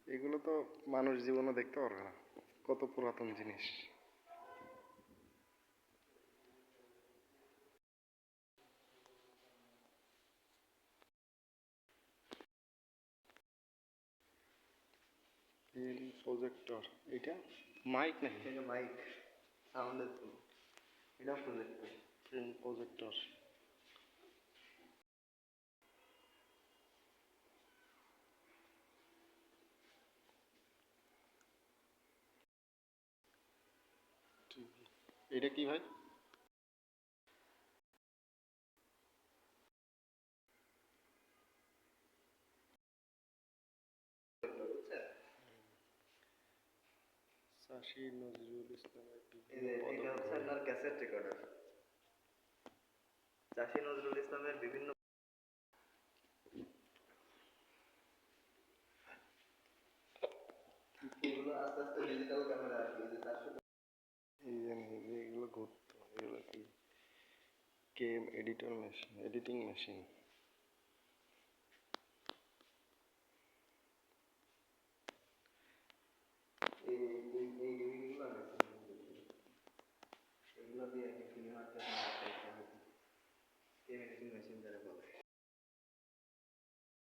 এগুলো তো মানুষ জীবনে দেখতে পারবে না, কত পুরাতন জিনিস। প্রজেক্টর, এটা মাইক নাকি? এটা মাইক, সাউন্ডের তো। এটা প্রজেক্টর। প্রজেক্টর। এটা কি ভাই? চাষী নজরুল ইসলামের এটা হচ্ছে আপনার ক্যাসেট রেকর্ডার। চাষী নজরুল ইসলামের বিভিন্ন এগুলো আস্তে আস্তে ডিজিটাল ক্যামেরা আর কি। এগুলো ঘুরতো, এগুলো কি game editor machine, editing machine. এই এই ডিভিডিগুলো এগুলো দিয়ে আর কি সিনেমার গেম এডিটিং মেশিন যারা বলে।